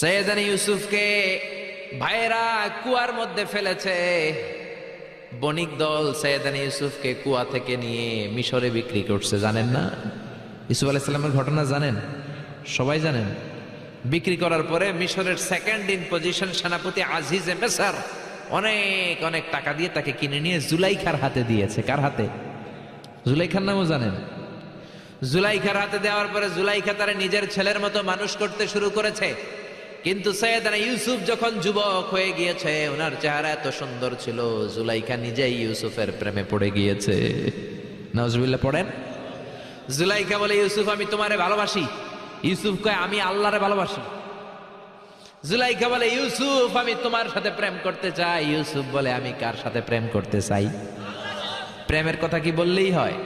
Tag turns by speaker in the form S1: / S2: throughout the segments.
S1: সৈয়দনা ইউসুফকে ভাইয়েরা কুয়ার মধ্যে ফেলেছে। বণিক দল সৈয়দনা ইউসুফকে কুয়া থেকে নিয়ে মিশরে বিক্রি করছে। জানেন না ইউসুফ আলাইহিস সালামের ঘটনা? জানেন, সবাই জানেন। বিক্রি করার পরে মিশরের সেকেন্ড ইন পজিশন সেনাপতি আজিজে মিসর অনেক অনেক টাকা দিয়ে তাকে কিনে নিয়ে জুলাইখার হাতে দিয়েছে। কার হাতে? জুলাইখার নামও জানেন? জুলাইখার হাতে দেওয়ার পরে জুলাইখা তারা নিজের ছেলের মতো মানুষ করতে শুরু করেছে। কিন্তু সৈয়দনা ইউসুফ যখন যুবক হয়ে গিয়েছে, ওনার চেহারা এত সুন্দর ছিল, জুলাইখা নিজেই ইউসুফের প্রেমে পড়ে গিয়েছে। নাউজুবিল্লাহ পড়েন। জুলাইখা বলে, ইউসুফ আমি তোমারে ভালোবাসি। ইউসুফ কয়, আমি আল্লাহরে ভালোবাসি। জুলাইখা বলে, ইউসুফ আমি তোমার সাথে প্রেম করতে চাই। ইউসুফ বলে, আমি কার সাথে প্রেম করতে চাই? প্রেমের কথা কি বললেই হয়?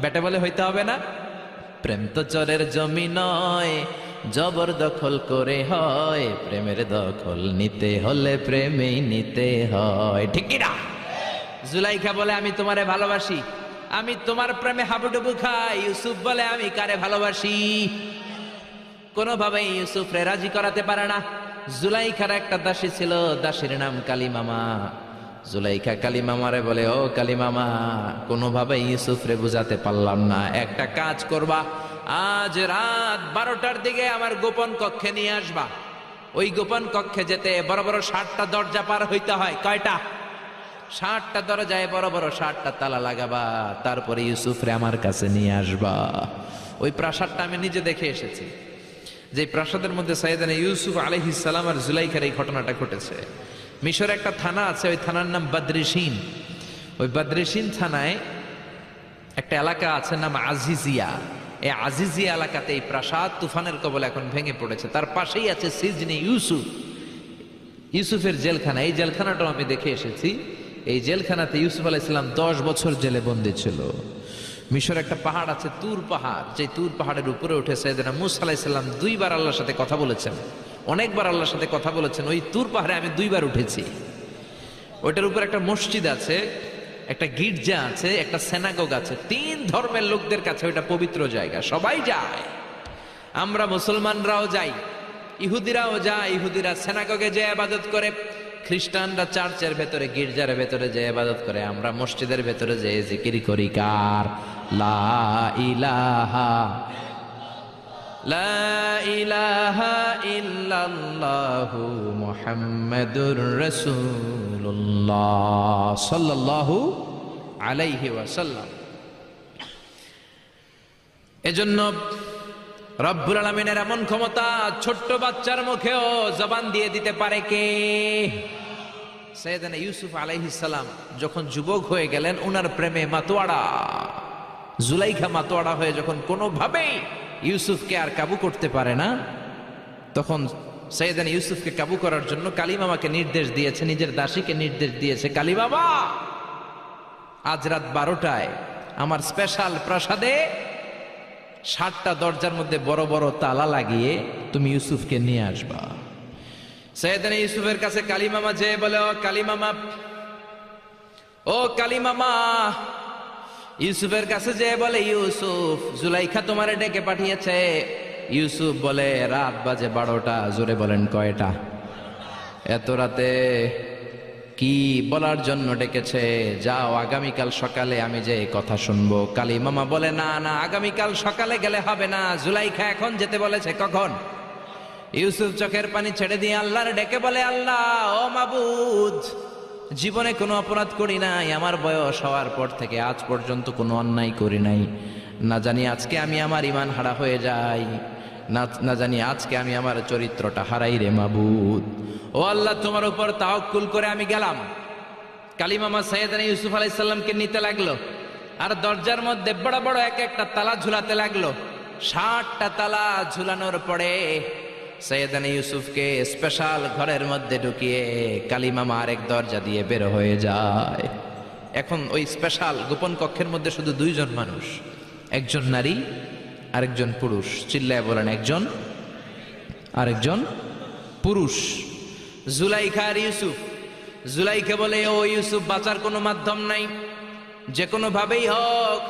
S1: বেটা বলে হইতে হবে না? প্রেম তো চরের জমি নয়, জবরদখল করে হয়। প্রেমের দখল নিতে হলে প্রেমেই নিতে হয়, ঠিক কি না? জুলাইখা বলে, আমি তোমারে ভালোবাসি, আমি তোমার প্রেমে হাবুডুবু খাই। ইউসুফ বলে, আমি কারে ভালোবাসি? কোনোভাবেই ইউসুফরে রাজি করাতে পারে না। জুলাইখার একটা দাসী ছিল, দাসীর নাম কালিমামা। জুলাইখা কালিমামারে বলে, ও কালিমামা, কোনোভাবেই ইউসুফরে বুঝাতে পারলাম না। একটা কাজ করবা, আজ রাত 12টার দিকে আমার গোপন কক্ষে নিয়ে আসবা। ওই গোপন কক্ষে যেতে বড় বড় 60টা দরজা পার হইতে হয়। কয়টা? 60টা দরজায় বড় বড় 60টা তালা লাগাবা, তারপরে ইউসুফরে আমার কাছে নিয়ে আসবা। ওই প্রাসাদটা আমি নিজে দেখে এসেছি, যে প্রাসাদের মধ্যে সৈয়দনা ইউসুফ আলাইহিস সালাম আর জুলাইখার এই ঘটনাটা ঘটেছে। মিশরে একটা থানা আছে, ওই থানার নাম বদরিশিন। ওই বদরিশিন থানায় একটা এলাকা আছে নাম আজিজিয়া। এই আজিজিয়া এলাকাতে এই প্রাসাদ তুফানের কবলে এখন ভেঙে পড়েছে। তার পাশেই আছে সিজনে ইউসুফ, ইউসুফের জেলখানা। এই জেলখানাটাও আমি দেখে এসেছি। এই জেলখানাতে ইউসুফ আলাইহিস সালাম 10 বছর জেলে বন্দী ছিল। মিশর একটা পাহাড় আছে, তুর পাহাড়। যে তুর পাহাড়ের উপরে উঠে সৈয়দনা মূসা আলাইহিস সালাম 2 বার আল্লাহর সাথে কথা বলেছেন, অনেকবার আল্লাহর সাথে কথা বলেছেন। ওই তুর পাহাড়ে আমি 2 বার উঠেছি। ওইটার উপর একটা মসজিদ আছে, একটা গির্জা আছে, একটা সেনাগোগ আছে। 3 ধর্মের লোকদের কাছে ওইটা পবিত্র জায়গা, সবাই যায়। আমরা মুসলমানরাও যাই, ইহুদিরাও যায়। ইহুদিরা সেনাগোগে যে ইবাদত করে, খ্রিস্টানরা চার্চের ভেতরে, গির্জার ভেতরে যে ইবাদত করে, আমরা মসজিদের ভেতরে যে জিকির করি কার? লা ইলাহা লা ইলাহা ইল্লাল্লাহু মুহাম্মাদুর রাসূলুল্লাহ সাল্লাল্লাহু আলাইহি ওয়াসাল্লাম। এজন্য রব্বুল আলামিনের এমন ক্ষমতা, ছোট্ট বাচ্চার মুখেও জবান দিয়ে দিতে পারে কে? সৈয়দনা ইউসুফ আলাইহিস সালাম যখন যুবক হয়ে গেলেন, উনার প্রেমে মাতোয়ারা। জুলাইখা মাতোয়ারা হয়ে যখন কোনোভাবেই ইউসুফকে আর কাবু করতে পারে না, তখন সৈয়দনা ইউসুফকে কাবু করার জন্য কালিমামাকে নির্দেশ দিয়েছে, নিজের দাসীকে নির্দেশ দিয়েছে, কালিমামা আজ রাত 12টায় আমার স্পেশাল প্রাসাদে 60টা দরজার মধ্যে বড় বড় তালা লাগিয়ে তুমি ইউসুফকে নিয়ে আসবা। সৈয়দনা ইউসুফের কাছে কালিমামা যেয়ে বলে, ও কালিমামা, ও কালিমামা। ইউসুফের কাছে যেয়ে বলে, ইউসুফ, জুলাইখা তোমারে ডেকে পাঠিয়েছে। ইউসুফ বলে, রাত বাজে 12টা। জোরে বলেন, কয়টা? এত রাতে কি বলার জন্য ডেকেছে? যাও, আগামীকাল সকালে আমি যে কথা শুনবো। কালিমামা বলে, না না, আগামীকাল সকালে গেলে হবে না, জুলাইখা এখন যেতে বলেছে। কখন? ইউসুফ চোখের পানি ছেড়ে দিয়ে আল্লাহর ডেকে বলে, আল্লাহ, ও মাবুদ, জীবনে কোনো অপরাধ করি নাই, আমার বয়স হওয়ার পর থেকে আজ পর্যন্ত কোনো অন্যায় করি নাই। না জানি আজকে আমি আমার ঈমান হারা হয়ে যাই, না জানি আজকে আমি আমার চরিত্রটা হারাই রে মাবুদ। ও আল্লাহ, তোমার উপর তাওয়াক্কুল করে আমি গেলাম। কালিমামা সৈয়দনা ইউসুফ আলাইহিস সালামকে নিতে লাগলো, আর দরজার মধ্যে বড় বড় এক একটা তালা ঝুলাতে লাগলো। 60টা তালা ঝুলানোর পরে সৈয়দনা ইউসুফকে স্পেশাল ঘরের মধ্যে ঢুকিয়ে কালিমামা আরেক দরজা দিয়ে বের হয়ে যায়। এখন ওই স্পেশাল গোপন কক্ষের মধ্যে শুধু 2 জন মানুষ, একজন নারী আরেকজন পুরুষ। চিল্লায় বলেন, একজন আরেকজন পুরুষ। জুলাইখা আর ইউসুফ। জুলাইখা বলে, ও ইউসুফ, বাঁচার কোনো মাধ্যম নাই, যে কোনো ভাবেই হোক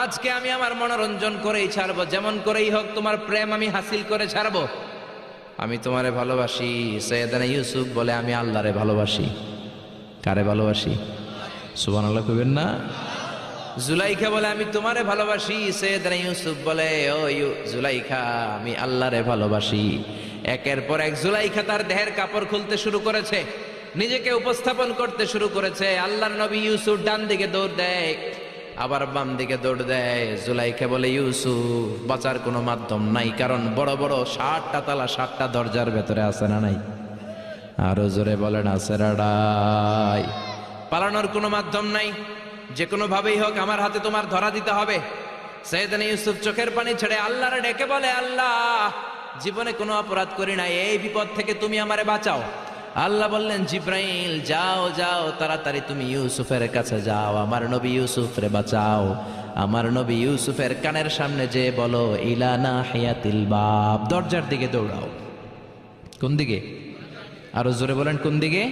S1: আজকে আমি আমার মনোরঞ্জন করেই ছাড়বো, যেমন করেই হোক তোমার প্রেম আমি হাসিল করে ছাড়বো। আমি তোমারে ভালোবাসি। সৈয়দনা ইউসুফ বলে আমি আল্লাহরে ভালোবাসি। কারে ভালোবাসি? সুবহানাল্লাহ কইবেন না? জুলাইখা বলে আমি তোমারে ভালোবাসি। সৈয়দনা ইউসুফ বলে ও জুলাইখা আমি আল্লাহরে ভালোবাসি। একের পর এক জুলাইখা তার দেহের কাপড় খুলতে শুরু করেছে, নিজেকে উপস্থাপন করতে শুরু করেছে। আল্লাহর নবী ইউসুফ ডান দিকে দৌড় দেয়, আবার বাম দিকে দৌড় দেয়। জুলাইখা বলে ইউসুফ বাঁচার কোনো মাধ্যম নাই, কারণ বড় বড় 60টা তালা 60টা দরজার ভেতরে আছে না নাই? আরো জোরে বলেন আছে রাডাই। পালানোর কোনো মাধ্যম নাই, যে কোনো ভাবেই হোক আমার হাতে তোমার ধরা দিতে হবে। সৈয়দনা ইউসুফ চোখের পানি ছেড়ে আল্লাহরে ডেকে বলে আল্লাহ জীবনে কোনো অপরাধ করি নাই, এই বিপদ থেকে তুমি আমারে বাঁচাও। আল্লাহ বললেন জিব্রাইল যাও যাও তাড়াতাড়ি তুমি ইউসুফের কাছে যাও, আমার নবী ইউসুফরে বাঁচাও। আমার নবী ইউসুফের কানের সামনে যে বলো ইলা নাহিয়াতিল বাব, দরজার দিকে দৌড়াও। কোন দিকে? আরো জোরে বলেন কোন দিকে?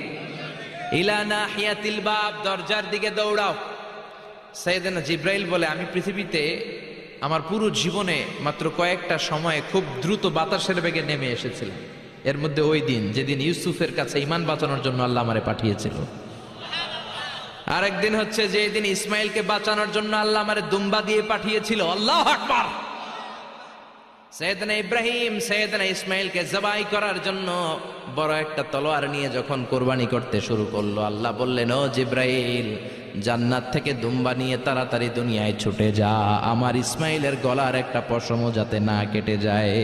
S1: ইলা নাহিয়াতিল বাব, দরজার দিকে দৌড়াও। সাইয়েদনা জিব্রাইল বলে আমি পৃথিবীতে আমার পুরো জীবনে মাত্র কয়েকটা সময়ে খুব দ্রুত বাতাসের বেগে নেমে এসেছিলাম। এর মধ্যে ওই দিন যেদিন ইউসুফের কাছে ঈমান বাঁচানোর জন্য আল্লাহ আমারে পাঠিয়েছিল। আরেকদিন হচ্ছে যে দিন ইসমাইলকে বাঁচানোর জন্য আল্লাহ আমারে দুম্বা দিয়ে পাঠিয়েছিল। আল্লাহু আকবার। সৈয়দনা ইব্রাহিম সৈয়দনা ইসমাইলকে জবাই করার জন্য বড় একটা তলোয়ার নিয়ে যখন কোরবানি করতে শুরু করলো, আল্লাহ বললেন ও জিব্রাইল জান্নাত থেকে দুম্বা নিয়ে তাড়াতাড়ি দুনিয়ায় ছুটে যা, আমার ইসমাইলের গলার একটা পশমও যাতে না কেটে যায়।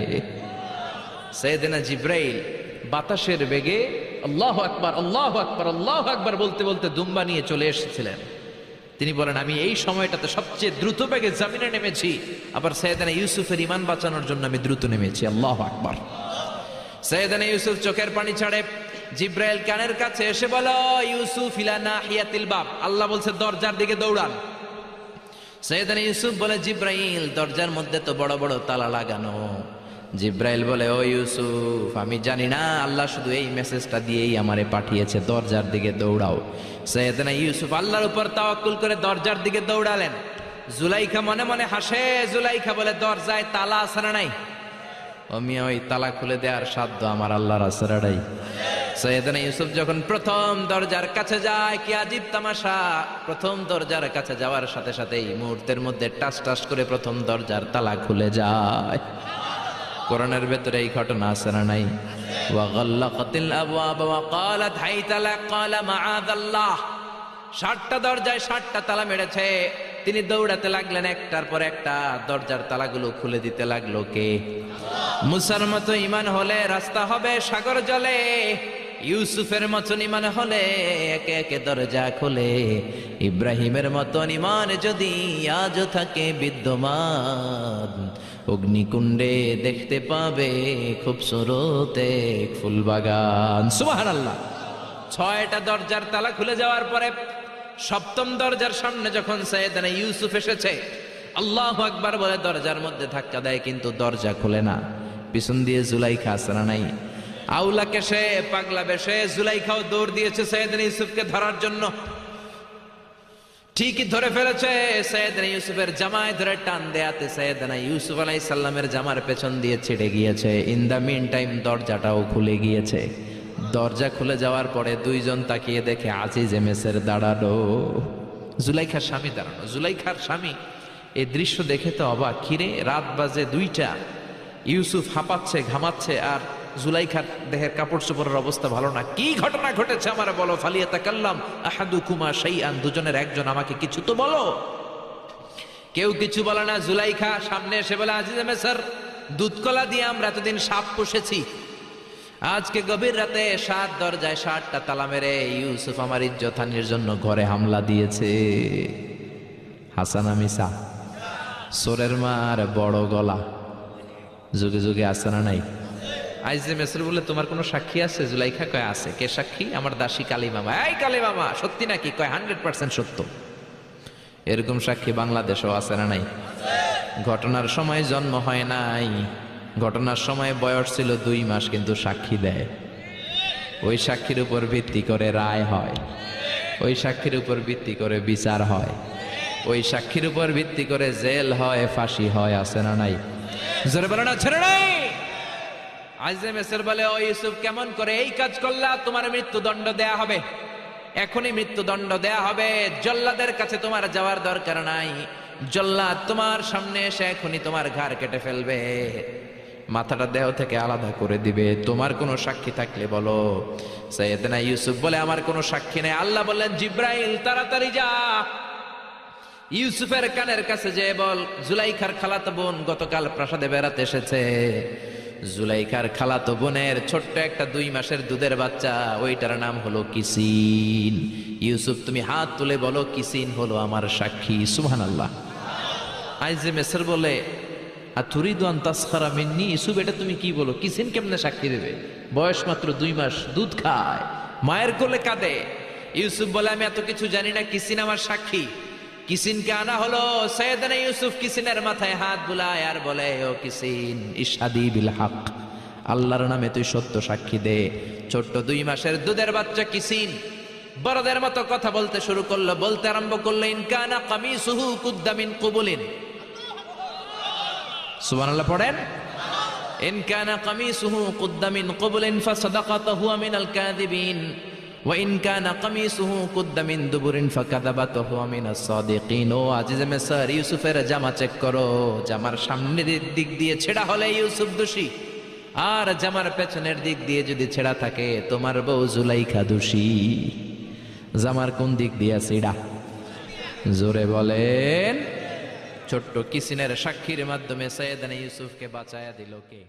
S1: সৈয়দনা জিব্রাইল বাতাসের বেগে আল্লাহু আকবার আল্লাহু আকবার আল্লাহু আকবার বলতে বলতে দুম্বা নিয়ে চলে এসেছিলেন। তিনি বলেন আমি এই সময়টাতে সবচেয়ে দ্রুত বেগে জমিনে নেমেছি, আবার সৈয়দনা ইউসুফের ঈমান বাঁচানোর জন্য আমি দ্রুত নেমেছি। আল্লাহু আকবার। সৈয়দনা ইউসুফ চোখের পানি ছাড়ে জিব্রাইল কানের কাছে এসে বলো ইউসুফ ইলা নাহিয়াতিল বাব, আল্লাহ বলছে দরজার দিকে দৌড়ান। সৈয়দনা ইউসুফ বলে জিব্রাইল দরজার মধ্যে তো বড় বড় তালা লাগানো। জিব্রাইল বলে ও ইউসুফ আমি জানি না, আল্লাহ শুধু এই মেসেজটা দিয়েই আমারে পাঠিয়েছে, দরজার দিকে দৌড়াও। সৈয়দনা ইউসুফ আল্লাহর উপর তাওয়াক্কুল করে দরজার দিকে দৌড়ালেন। জুলাইখা মনে মনে হাসে। জুলাইখা বলে দরজায় তালা আছে না নাই? আমি ওই তালা খুলে দেওয়ার সাধ্য আমার আল্লাহর আছে না নাই? সৈয়দনা ইউসুফ যখন প্রথম দরজার কাছে যায়, কি আজীব তামাশা, প্রথম দরজার কাছে যাওয়ার সাথে সাথেই মুহূর্তের মধ্যে টাস টাস করে প্রথম দরজার তালা খুলে যায়। কোরআনের ভেতরে এই ঘটনা আছে না নাই? ওয়া গাল্লাকাতিল আবওয়াব ওয়া ক্বালাত হাইতা লাক ক্বালা মাআযাল্লাহ। 60টা দরজায় 60টা তালা মেরেছে। তিনি দৌড়াতে লাগলেন, একটার পর একটা দরজার তালাগুলো খুলে দিতে লাগলো কে? মুসার মতো ঈমান হলে রাস্তা হবে সাগর জলে, ইউসুফের মতন ঈমান হলে একে একে দরজা খোলে। ইব্রাহিমের মতন ঈমান যদি আজও থাকে বিদ্যমান, অগ্নিকুণ্ডে দেখতে পাবে খুবসুরত এক ফুলবাগান। সুবহানাল্লাহ। 6টা দরজার তালা খুলে যাওয়ার পরে 7ম দরজার সামনে যখন সৈয়দনা ইউসুফ এসেছে, আল্লাহু আকবার বলে দরজার মধ্যে ধাক্কা দেয়, কিন্তু দরজা খুলে না। পিছন দিয়ে জুলাইখা আছে না নাই? আউলা কেশে পাগলা বেশে জুলাইখাও দৌড় দিয়েছে সৈয়দনা ইউসুফকে ধরার জন্য। ঠিকই ধরে ফেলেছে। সৈয়দনা ইউসুফের জামায় ধরে টান দেয়াতে সৈয়দনা ইউসুফ আলাইহিস সালামের জামার পেছন দিয়ে ছিঁড়ে গিয়েছে। ইন দা মিন টাইম দরজাটাও খুলে গিয়েছে। দরজা খুলে যাওয়ার পরে দুইজন তাকিয়ে দেখে আজিজ মেসের দাঁড়ানো, জুলাইখার স্বামী দাঁড়ানো। জুলাইখার স্বামী এই দৃশ্য দেখে তো অবাক, কিরে রাত বাজে 2টা, ইউসুফ হাঁপাচ্ছে ঘামাচ্ছে আর জুলাইখার দেহের কাপড় চোপড়ের অবস্থা ভালো না, কি ঘটনা ঘটেছে আমার বলো। ফালিয়াতাকাল্লাম আহাদুকুমা শাইআন, দুজনের একজন আমাকে কিছু তো বলো। কেউ কিছু বলে না। জুলাইখা সামনে এসে বলে আজিজে মেসর, দুধকলা দিয়ে আমরা এতদিন সাপ পুষেছি, আজকে গভীর রাতে 7 দরজায় 60টা তালা মেরে ইউসুফ আমার ইজ্জতহানির জন্য ঘরে হামলা দিয়েছে। হাসানা মিসা, সোরের মার বড় গলা, যুগে যুগে আছে না নাই? আইজে মেসর বলে তোমার কোনো সাক্ষী আছে? জুলাইখা কয় আছে। কে সাক্ষী? আমার দাসী কালী মামা। এই কালী মামা সত্যি নাকি? কয় 100% সত্য। এরকম সাক্ষী বাংলাদেশও আছে না নাই? ঘটনার সময় জন্ম হয় নাই, ঘটনার সময় বয়স ছিল 2 মাস, কিন্তু সাক্ষী দেয়। ওই সাক্ষীর উপর ভিত্তি করে রায় হয়, ওই সাক্ষীর উপর ভিত্তি করে বিচার হয়, ওই সাক্ষীর উপর ভিত্তি করে জেল হয়, ফাঁসি হয়। আছে না নাই? জোরে বলো না, ছেড়ে নাই। আজিজে মিসর বলে, ও ইউসুফ, কেমন করে এই কাজ করলা? তোমার মৃত্যুদণ্ড দেয়া হবে, এখনই মৃত্যুদণ্ড দেয়া হবে। জল্লাদের কাছে তোমার যাওয়ার দরকার নাই, জল্লাদ তোমার সামনে এসে এখনই তোমার ঘাড় কেটে ফেলবে, মাথাটা দেহ থেকে আলাদা করে দিবে। তোমার কোনো সাক্ষী থাকলে বলো। সাইয়েদনা ইউসুফ বলে, আমার কোনো সাক্ষী নেই। আল্লাহ বললেন, জিব্রাইল তাড়াতাড়ি যা, ইউসুফের কানের কাছে যে বল, জুলাইখার খালাতো বোন গতকাল প্রাসাদে বেড়াতে এসেছে। জুলাইখার খালাতো বোনের ছোট্ট একটা 2 মাসের দুধের বাচ্চা, ওইটার নাম হলো কিসিন। ইউসুফ, তুমি হাত তুলে বলো, কিসিন হলো আমার সাক্ষী। সুবহানাল্লাহ। আইজে মিসর বলে, আতুরিদু আন তাসখারা মিন্নি? ইউসুফ, এটা তুমি কি বলো? কিসিন কেমনে সাক্ষী দেবে? বয়স মাত্র 2 মাস, দুধ খায়, মায়ের কোলে কাঁদে। ইউসুফ বলে, আমি এত কিছু জানি না, কিসিন আমার সাক্ষী। কিসিনকে আনা হলো। সাইয়েদনা ইউসুফ কিসিনের মাথায় হাত বুলায় আর বলে, ও কিসিন, ইশহাদি বিল হক, আল্লাহর নামে তুই সত্য সাক্ষী দে। ছোট্ট 2 মাসের দুধের বাচ্চা কিসিন বড়দের মতো কথা বলতে শুরু করলো, বলতে আরম্ভ করলো, ইন কানা কামিসুহু কুদ্দা মিন কুবুলিন। সুবহানাল্লাহ পড়েন। ইন কানা কামিসুহু কুদ্দা মিন কুবুলিন ফাসাদাকাতা হুয়া মিনাল কাযিবিন ওয়া ইন কানা কামিসুহু কুদ্দা মিন দুবুরিন ফাকাযাবাতা হুয়া মিনাস সাদিকিন। ও আজিজে মিসর, ইউসুফের জামা চেক করো, জামার সামনের দিক দিয়ে ছেঁড়া হলে ইউসুফ দোষী, আর জামার পেছনের দিক দিয়ে যদি ছেঁড়া থাকে তোমার বউ জুলাইখা দোষী। জামার কোন দিক দিয়ে ছেঁড়া? জোরে বলেন। ছোট্ট কিসিনের সাক্ষীর মাধ্যমে সাইয়েদনা ইউসুফকে বাঁচায়া দিল কে?